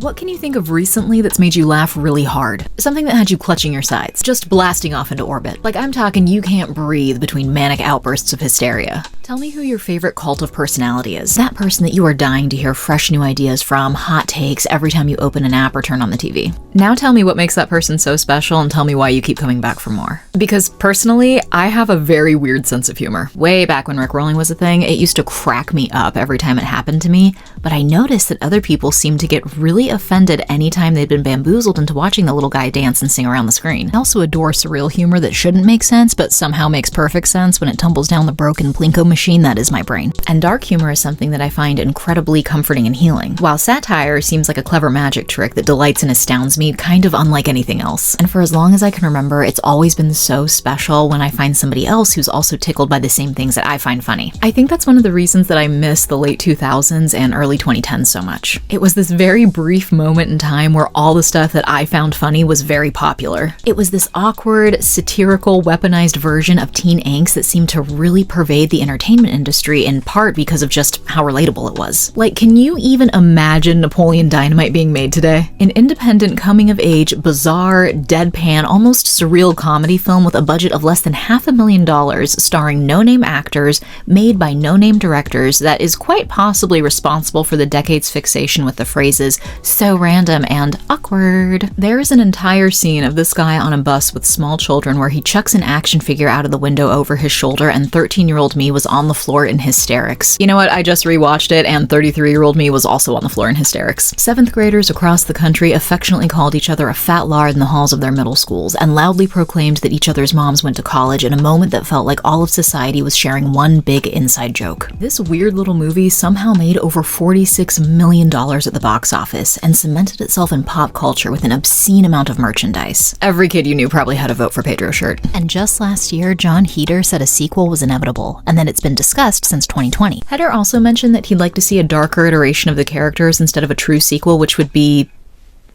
What can you think of recently that's made you laugh really hard? Something that had you clutching your sides, just blasting off into orbit. Like, I'm talking you can't breathe between manic outbursts of hysteria. Tell me who your favorite cult of personality is. That person that you are dying to hear fresh new ideas from, hot takes every time you open an app or turn on the TV. Now tell me what makes that person so special and tell me why you keep coming back for more. Because personally, I have a very weird sense of humor. Way back when Rickrolling was a thing, it used to crack me up every time it happened to me, but I noticed that other people seemed to get really offended anytime they'd been bamboozled into watching the little guy dance and sing around the screen. I also adore surreal humor that shouldn't make sense, but somehow makes perfect sense when it tumbles down the broken Plinko machine that is my brain. And dark humor is something that I find incredibly comforting and healing, while satire seems like a clever magic trick that delights and astounds me kind of unlike anything else. And for as long as I can remember, it's always been so special when I find somebody else who's also tickled by the same things that I find funny. I think that's one of the reasons that I miss the late 2000s and early 2010s so much. It was this very brief moment in time where all the stuff that I found funny was very popular. It was this awkward, satirical, weaponized version of teen angst that seemed to really pervade the entertainment industry, in part because of just how relatable it was. Like, can you even imagine Napoleon Dynamite being made today? An independent, coming-of-age, bizarre, deadpan, almost surreal comedy film with a budget of less than $500,000, starring no-name actors, made by no-name directors, that is quite possibly responsible for the decade's fixation with the phrases "so random" and "awkward." There is an entire scene of this guy on a bus with small children where he chucks an action figure out of the window over his shoulder, and 13-year-old me was on the floor in hysterics. You know what? I just rewatched it, and 33-year-old me was also on the floor in hysterics. 7th graders across the country affectionately called each other a fat lard in the halls of their middle schools, and loudly proclaimed that each other's moms went to college in a moment that felt like all of society was sharing one big inside joke. This weird little movie somehow made over $46 million at the box office, and cemented itself in pop culture with an obscene amount of merchandise. Every kid you knew probably had a Vote for Pedro shirt. And just last year, John Heder said a sequel was inevitable, and that it's been discussed since 2020. Heder also mentioned that he'd like to see a darker iteration of the characters instead of a true sequel, which would be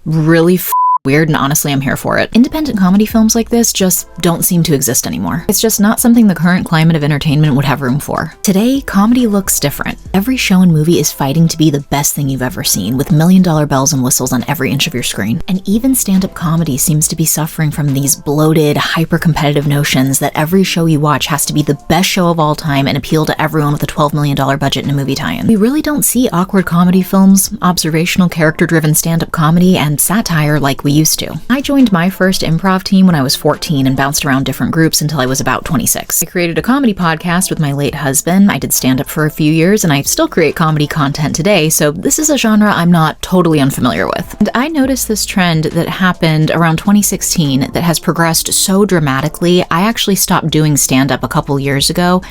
really weird, and honestly, I'm here for it. Independent comedy films like this just don't seem to exist anymore. It's just not something the current climate of entertainment would have room for. Today, comedy looks different. Every show and movie is fighting to be the best thing you've ever seen, with million-dollar bells and whistles on every inch of your screen. And even stand-up comedy seems to be suffering from these bloated, hyper-competitive notions that every show you watch has to be the best show of all time and appeal to everyone with a $12 million budget and a movie tie-in. We really don't see awkward comedy films, observational, character-driven stand-up comedy, and satire like we used to. I joined my first improv team when I was 14 and bounced around different groups until I was about 26. I created a comedy podcast with my late husband. I did stand-up for a few years, and I still create comedy content today, so this is a genre I'm not totally unfamiliar with. And I noticed this trend that happened around 2016 that has progressed so dramatically. I actually stopped doing stand-up a couple years ago,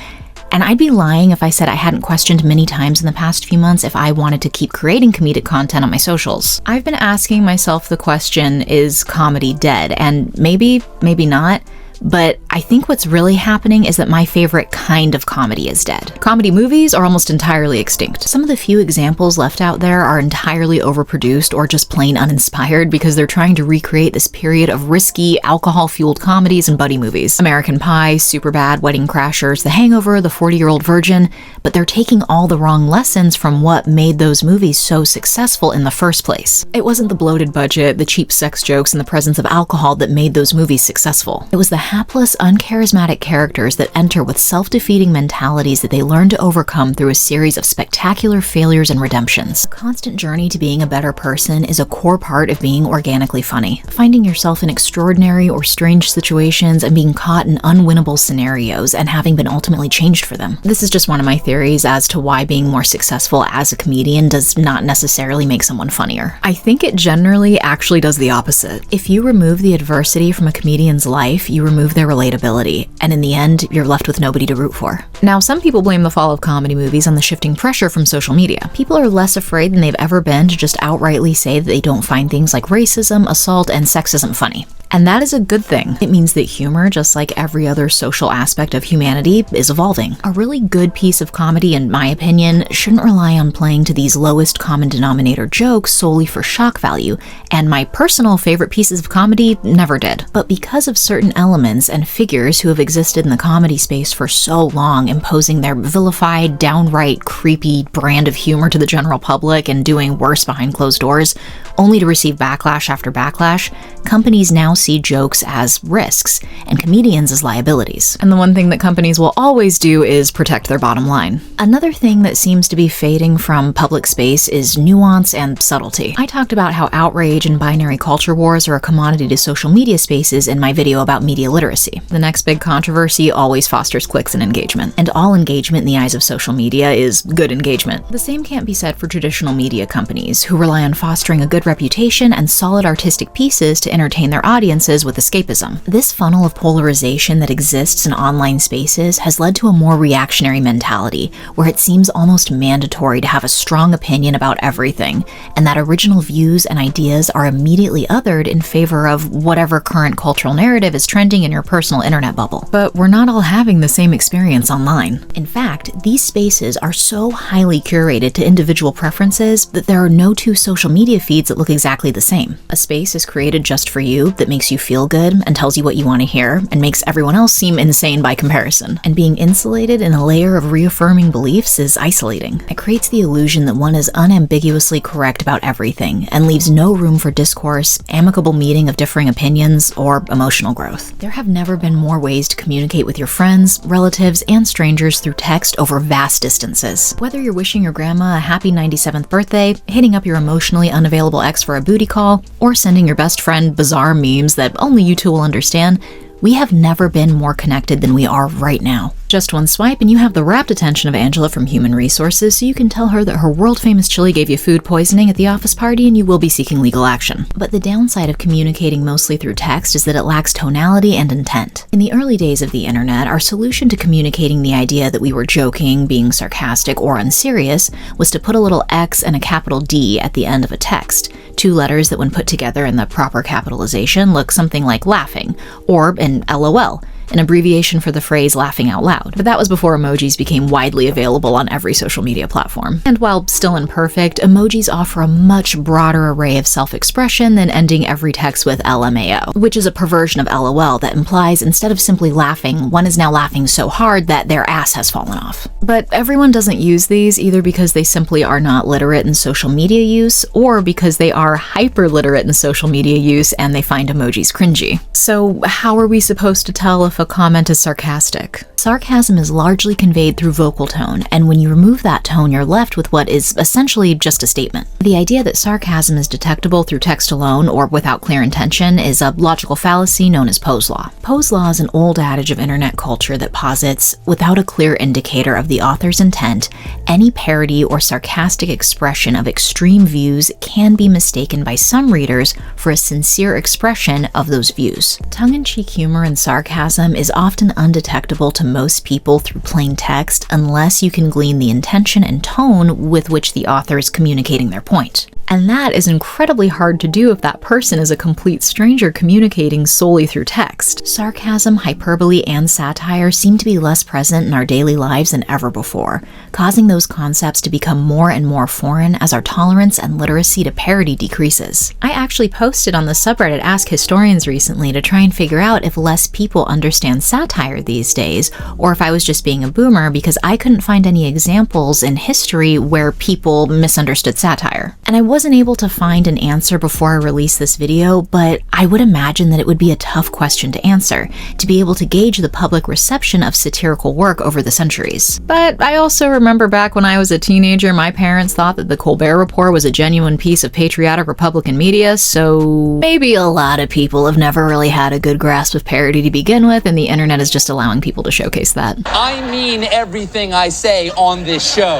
and I'd be lying if I said I hadn't questioned many times in the past few months if I wanted to keep creating comedic content on my socials. I've been asking myself the question, is comedy dead? And maybe not. But I think what's really happening is that my favorite kind of comedy is dead. Comedy movies are almost entirely extinct. Some of the few examples left out there are entirely overproduced or just plain uninspired because they're trying to recreate this period of risky, alcohol-fueled comedies and buddy movies. American Pie, Superbad, Wedding Crashers, The Hangover, The 40-Year-Old Virgin, but they're taking all the wrong lessons from what made those movies so successful in the first place. It wasn't the bloated budget, the cheap sex jokes, and the presence of alcohol that made those movies successful. It was the hapless, uncharismatic characters that enter with self-defeating mentalities that they learn to overcome through a series of spectacular failures and redemptions. A constant journey to being a better person is a core part of being organically funny. Finding yourself in extraordinary or strange situations and being caught in unwinnable scenarios and having been ultimately changed for them. This is just one of my theories as to why being more successful as a comedian does not necessarily make someone funnier. I think it generally actually does the opposite. If you remove the adversity from a comedian's life, you remove their relatability, and in the end, you're left with nobody to root for. Now, some people blame the fall of comedy movies on the shifting pressure from social media. People are less afraid than they've ever been to just outrightly say that they don't find things like racism, assault, and sexism funny. And that is a good thing. It means that humor, just like every other social aspect of humanity, is evolving. A really good piece of comedy, in my opinion, shouldn't rely on playing to these lowest common denominator jokes solely for shock value, and my personal favorite pieces of comedy never did. But because of certain elements and figures who have existed in the comedy space for so long, imposing their vilified, downright creepy brand of humor to the general public and doing worse behind closed doors, only to receive backlash after backlash, companies now see jokes as risks and comedians as liabilities. And the one thing that companies will always do is protect their bottom line. Another thing that seems to be fading from public space is nuance and subtlety. I talked about how outrage and binary culture wars are a commodity to social media spaces in my video about media literacy. The next big controversy always fosters clicks and engagement, and all engagement in the eyes of social media is good engagement. The same can't be said for traditional media companies, who rely on fostering a good reputation and solid artistic pieces to entertain their audiences with escapism. This funnel of polarization that exists in online spaces has led to a more reactionary mentality, where it seems almost mandatory to have a strong opinion about everything, and that original views and ideas are immediately othered in favor of whatever current cultural narrative is trending in your personal internet bubble. But we're not all having the same experience online. In fact, these spaces are so highly curated to individual preferences that there are no two social media feeds that look exactly the same. A space is created just for you that makes you feel good and tells you what you want to hear and makes everyone else seem insane by comparison. And being insulated in a layer of reaffirming beliefs is isolating. It creates the illusion that one is unambiguously correct about everything and leaves no room for discourse, amicable meeting of differing opinions, or emotional growth. There have never been more ways to communicate with your friends, relatives, and strangers through text over vast distances. Whether you're wishing your grandma a happy 97th birthday, hitting up your emotionally unavailable ex for a booty call, or sending your best friend bizarre memes that only you two will understand, we have never been more connected than we are right now. Just one swipe and you have the rapt attention of Angela from Human Resources, so you can tell her that her world-famous chili gave you food poisoning at the office party and you will be seeking legal action. But the downside of communicating mostly through text is that it lacks tonality and intent. In the early days of the internet, our solution to communicating the idea that we were joking, being sarcastic, or unserious was to put a little X and a capital D at the end of a text, two letters that when put together in the proper capitalization look something like laughing, or an LOL, an abbreviation for the phrase laughing out loud. But that was before emojis became widely available on every social media platform. And while still imperfect, emojis offer a much broader array of self-expression than ending every text with LMAO, which is a perversion of LOL that implies instead of simply laughing, one is now laughing so hard that their ass has fallen off. But everyone doesn't use these either because they simply are not literate in social media use, or because they are hyper-literate in social media use and they find emojis cringy. So how are we supposed to tell if a comment is sarcastic? Sarcasm is largely conveyed through vocal tone, and when you remove that tone, you're left with what is essentially just a statement. The idea that sarcasm is detectable through text alone or without clear intention is a logical fallacy known as Poe's law. Poe's law is an old adage of internet culture that posits, without a clear indicator of the author's intent, any parody or sarcastic expression of extreme views can be mistaken by some readers for a sincere expression of those views. Tongue-in-cheek humor and sarcasm is often undetectable to most people through plain text unless you can glean the intention and tone with which the author is communicating their point. And that is incredibly hard to do if that person is a complete stranger communicating solely through text. Sarcasm, hyperbole, and satire seem to be less present in our daily lives than ever before, causing those concepts to become more and more foreign as our tolerance and literacy to parody decreases. I actually posted on the subreddit Ask Historians recently to try and figure out if less people understand satire these days, or if I was just being a boomer because I couldn't find any examples in history where people misunderstood satire. And I wasn't able to find an answer before I released this video, but I would imagine that it would be a tough question to answer, to be able to gauge the public reception of satirical work over the centuries. But I also remember back when I was a teenager, my parents thought that the Colbert Report was a genuine piece of patriotic Republican media, so maybe a lot of people have never really had a good grasp of parody to begin with, and the internet is just allowing people to showcase that. I mean everything I say on this show.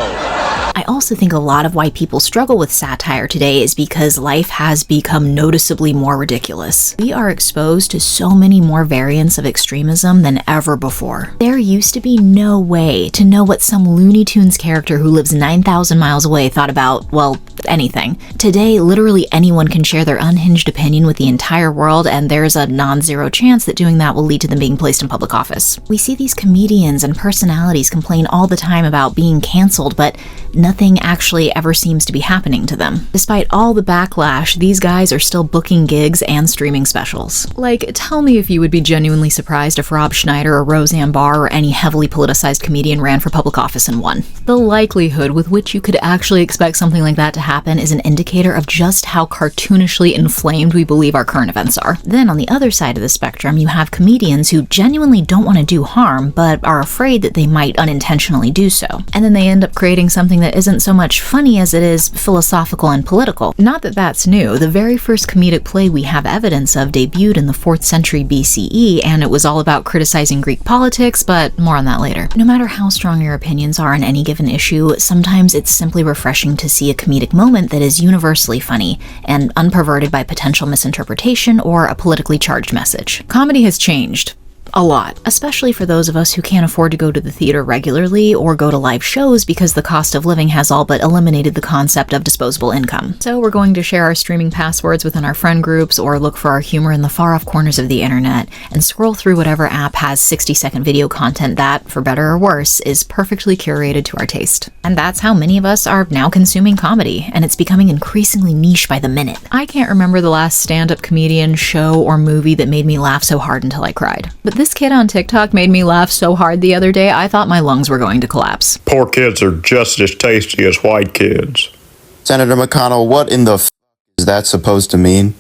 I also think a lot of why people struggle with satire today is because life has become noticeably more ridiculous. We are exposed to so many more variants of extremism than ever before. There used to be no way to know what some Looney Tunes character who lives 9,000 miles away thought about, well, anything. Today, literally anyone can share their unhinged opinion with the entire world, and there's a non-zero chance that doing that will lead to them being placed in public office. We see these comedians and personalities complain all the time about being canceled, but nothing actually ever seems to be happening to them. Despite all the backlash, these guys are still booking gigs and streaming specials. Like, tell me if you would be genuinely surprised if Rob Schneider or Roseanne Barr or any heavily politicized comedian ran for public office and won. The likelihood with which you could actually expect something like that to happen is an indicator of just how cartoonishly inflamed we believe our current events are. Then on the other side of the spectrum, you have comedians who genuinely don't want to do harm, but are afraid that they might unintentionally do so. And then they end up creating something that isn't so much funny as it is philosophical and political. Not that that's new. The very first comedic play we have evidence of debuted in the 4th century BCE, and it was all about criticizing Greek politics, but more on that later. No matter how strong your opinions are on any given issue, sometimes it's simply refreshing to see a comedic moment that is universally funny and unperverted by potential misinterpretation or a politically charged message. Comedy has changed. A lot, especially for those of us who can't afford to go to the theater regularly or go to live shows because the cost of living has all but eliminated the concept of disposable income. So we're going to share our streaming passwords within our friend groups or look for our humor in the far-off corners of the internet and scroll through whatever app has 60-second video content that, for better or worse, is perfectly curated to our taste. And that's how many of us are now consuming comedy, and it's becoming increasingly niche by the minute. I can't remember the last stand-up comedian, show, or movie that made me laugh so hard until I cried. But this kid on TikTok made me laugh so hard the other day, I thought my lungs were going to collapse. Poor kids are just as tasty as white kids. Senator McConnell, what in the is that supposed to mean?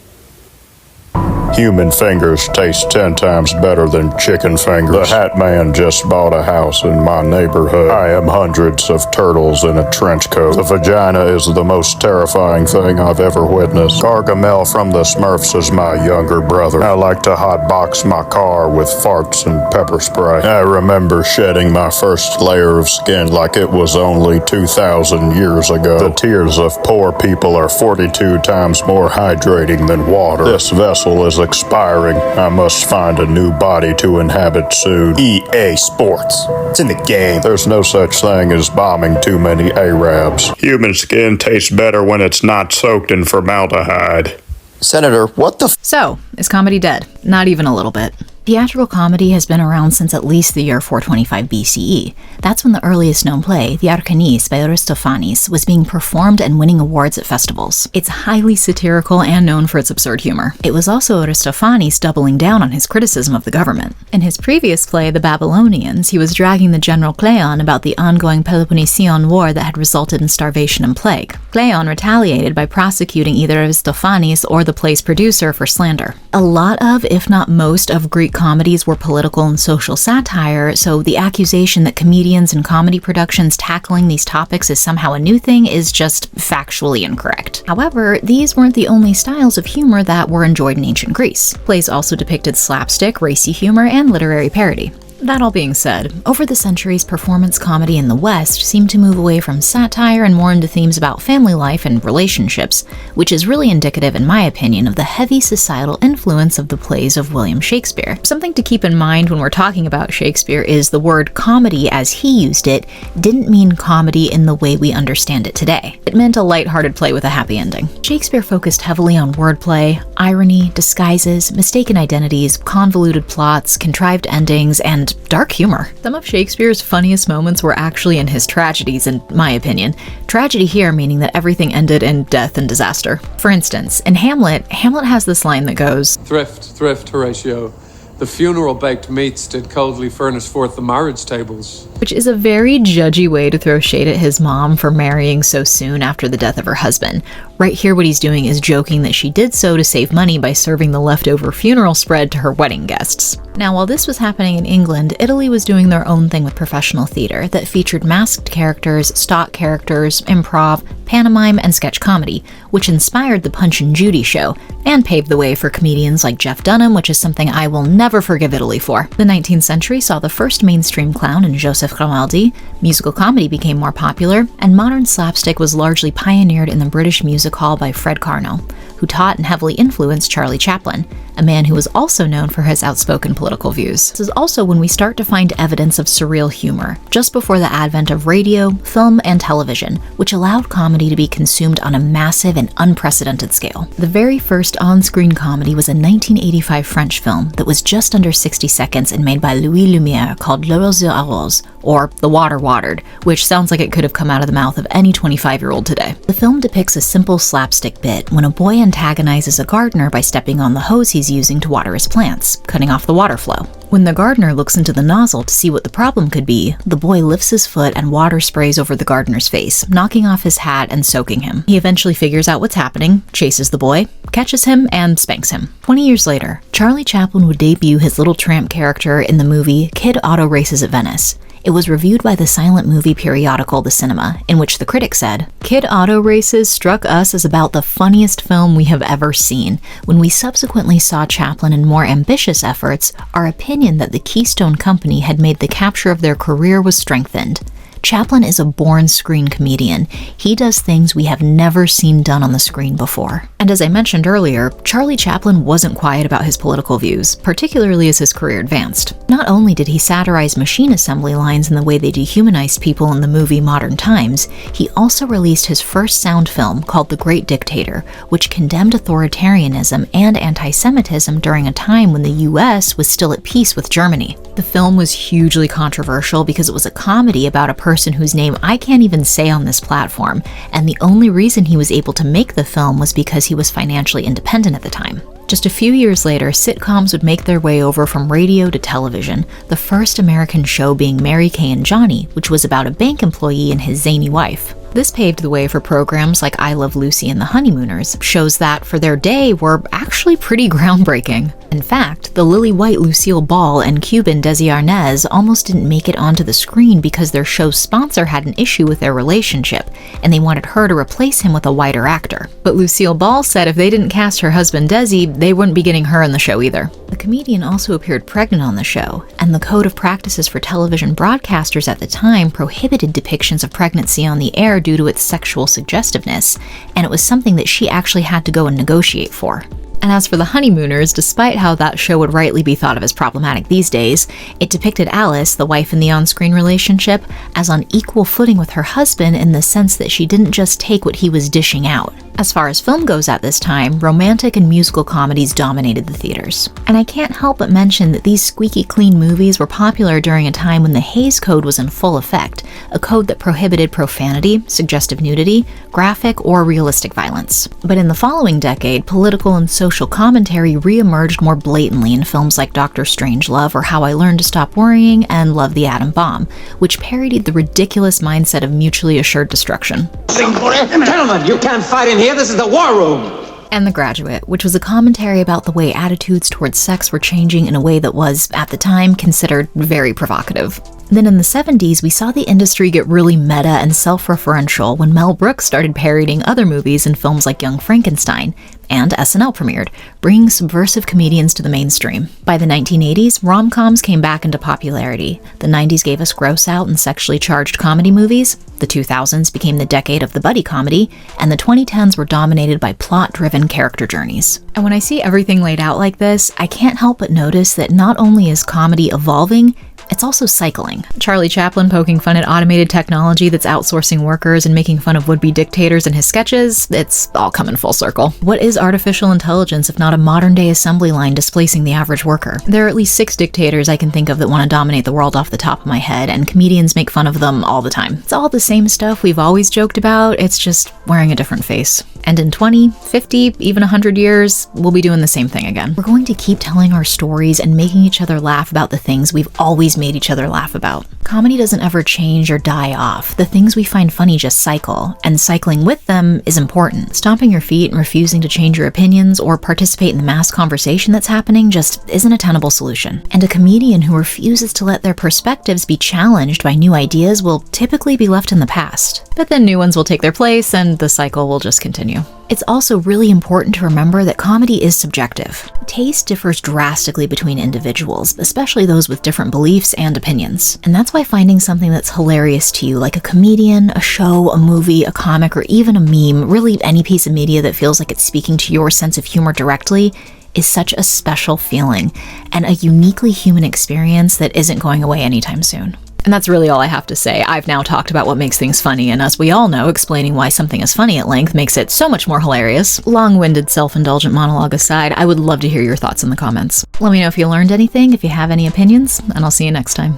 Human fingers taste 10 times better than chicken fingers. The Hat Man just bought a house in my neighborhood. I am hundreds of turtles in a trench coat. The vagina is the most terrifying thing I've ever witnessed. Gargamel from the Smurfs is my younger brother. I like to hotbox my car with farts and pepper spray. I remember shedding my first layer of skin like it was only 2,000 years ago. The tears of poor people are 42 times more hydrating than water. This vessel is expiring. I must find a new body to inhabit soon. EA Sports. It's in the game. There's no such thing as bombing too many Arabs. Human skin tastes better when it's not soaked in formaldehyde. Senator, what the So, is comedy dead? Not even a little bit. Theatrical comedy has been around since at least the year 425 BCE. That's when the earliest known play, the Arcanis by Aristophanes, was being performed and winning awards at festivals. It's highly satirical and known for its absurd humor. It was also Aristophanes doubling down on his criticism of the government. In his previous play, The Babylonians, he was dragging the general Cleon about the ongoing Peloponnesian War that had resulted in starvation and plague. Cleon retaliated by prosecuting either Aristophanes or the play's producer for slander. A lot of, if not most, of Greek comedies were political and social satire, so the accusation that comedians and comedy productions tackling these topics is somehow a new thing is just factually incorrect. However, these weren't the only styles of humor that were enjoyed in ancient Greece. Plays also depicted slapstick, racy humor, and literary parody. That all being said, over the centuries, performance comedy in the West seemed to move away from satire and more into themes about family life and relationships, which is really indicative, in my opinion, of the heavy societal influence of the plays of William Shakespeare. Something to keep in mind when we're talking about Shakespeare is the word comedy, as he used it, didn't mean comedy in the way we understand it today. It meant a lighthearted play with a happy ending. Shakespeare focused heavily on wordplay, irony, disguises, mistaken identities, convoluted plots, contrived endings, and dark humor. Some of Shakespeare's funniest moments were actually in his tragedies, in my opinion. Tragedy here meaning that everything ended in death and disaster. For instance, in Hamlet has this line that goes, Thrift, Horatio. The funeral baked meats did coldly furnish forth the marriage tables. Which is a very judgy way to throw shade at his mom for marrying so soon after the death of her husband. Right here what he's doing is joking that she did so to save money by serving the leftover funeral spread to her wedding guests. Now, while this was happening in England, Italy was doing their own thing with professional theater that featured masked characters, stock characters, improv, pantomime, and sketch comedy, which inspired the Punch and Judy show, and paved the way for comedians like Jeff Dunham, which is something I will never forgive Italy for. The 19th century saw the first mainstream clown in Joseph Grimaldi, musical comedy became more popular, and modern slapstick was largely pioneered in the British music hall by Fred Carnell, who taught and heavily influenced Charlie Chaplin, a man who was also known for his outspoken political views. This is also when we start to find evidence of surreal humor, just before the advent of radio, film, and television, which allowed comedy to be consumed on a massive and unprecedented scale. The very first on-screen comedy was a 1985 French film that was just under 60 seconds and made by Louis Lumière called L'Oiseau à Rose, or The Water Watered, which sounds like it could have come out of the mouth of any 25-year-old today. The film depicts a simple slapstick bit when a boy antagonizes a gardener by stepping on the hose he's using to water his plants, cutting off the water flow. When the gardener looks into the nozzle to see what the problem could be, the boy lifts his foot and water sprays over the gardener's face, knocking off his hat and soaking him. He eventually figures out what's happening, chases the boy, catches him, and spanks him. 20 years later, Charlie Chaplin would debut his little tramp character in the movie Kid Auto Races at Venice. It was reviewed by the silent movie periodical The Cinema, in which the critic said, "Kid Auto Races struck us as about the funniest film we have ever seen. When we subsequently saw Chaplin in more ambitious efforts, our opinion that the Keystone Company had made the capture of their career was strengthened. Chaplin is a born screen comedian. He does things we have never seen done on the screen before." And as I mentioned earlier, Charlie Chaplin wasn't quiet about his political views, particularly as his career advanced. Not only did he satirize machine assembly lines in the way they dehumanized people in the movie Modern Times, he also released his first sound film called The Great Dictator, which condemned authoritarianism and anti-Semitism during a time when the US was still at peace with Germany. The film was hugely controversial because it was a comedy about a person whose name I can't even say on this platform, and the only reason he was able to make the film was because he was financially independent at the time. Just a few years later, sitcoms would make their way over from radio to television, the first American show being Mary Kay and Johnny, which was about a bank employee and his zany wife. This paved the way for programs like I Love Lucy and The Honeymooners, shows that, for their day, were actually pretty groundbreaking. In fact, the lily white Lucille Ball and Cuban Desi Arnaz almost didn't make it onto the screen because their show's sponsor had an issue with their relationship, and they wanted her to replace him with a whiter actor. But Lucille Ball said if they didn't cast her husband Desi, they wouldn't be getting her in the show either. The comedian also appeared pregnant on the show, and the code of practices for television broadcasters at the time prohibited depictions of pregnancy on the air due to its sexual suggestiveness, and it was something that she actually had to go and negotiate for. And as for The Honeymooners, despite how that show would rightly be thought of as problematic these days, it depicted Alice, the wife in the on-screen relationship, as on equal footing with her husband in the sense that she didn't just take what he was dishing out. As far as film goes at this time, romantic and musical comedies dominated the theaters. And I can't help but mention that these squeaky clean movies were popular during a time when the Hays Code was in full effect, a code that prohibited profanity, suggestive nudity, graphic or realistic violence. But in the following decade, political and social commentary re-emerged more blatantly in films like Dr. Strangelove or How I Learned to Stop Worrying and Love the Atom Bomb, which parodied the ridiculous mindset of mutually assured destruction. Gentlemen, you can't fight in here. This is the war room. And The Graduate, which was a commentary about the way attitudes towards sex were changing in a way that was, at the time, considered very provocative. Then in the 70s, we saw the industry get really meta and self-referential when Mel Brooks started parodying other movies in films like Young Frankenstein, and SNL premiered, bringing subversive comedians to the mainstream. By the 1980s, rom-coms came back into popularity. The 90s gave us gross-out and sexually charged comedy movies, the 2000s became the decade of the buddy comedy, and the 2010s were dominated by plot-driven character journeys. And when I see everything laid out like this, I can't help but notice that not only is comedy evolving, it's also cycling. Charlie Chaplin poking fun at automated technology that's outsourcing workers and making fun of would-be dictators in his sketches, it's all coming full circle. What is artificial intelligence if not a modern-day assembly line displacing the average worker? There are at least 6 dictators I can think of that want to dominate the world off the top of my head, and comedians make fun of them all the time. It's all the same stuff we've always joked about, it's just wearing a different face. And in 20, 50, even 100 years, we'll be doing the same thing again. We're going to keep telling our stories and making each other laugh about the things we've always made each other laugh about. Comedy doesn't ever change or die off. The things we find funny just cycle, and cycling with them is important. Stomping your feet and refusing to change your opinions or participate in the mass conversation that's happening just isn't a tenable solution. And a comedian who refuses to let their perspectives be challenged by new ideas will typically be left in the past. But then new ones will take their place and the cycle will just continue. It's also really important to remember that comedy is subjective. Taste differs drastically between individuals, especially those with different beliefs and opinions. And that's why finding something that's hilarious to you, like a comedian, a show, a movie, a comic, or even a meme, really any piece of media that feels like it's speaking to your sense of humor directly, is such a special feeling and a uniquely human experience that isn't going away anytime soon. And that's really all I have to say. I've now talked about what makes things funny, and as we all know, explaining why something is funny at length makes it so much more hilarious. Long-winded, self-indulgent monologue aside, I would love to hear your thoughts in the comments. Let me know if you learned anything, if you have any opinions, and I'll see you next time.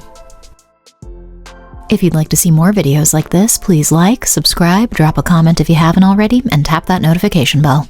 If you'd like to see more videos like this, please like, subscribe, drop a comment if you haven't already, and tap that notification bell.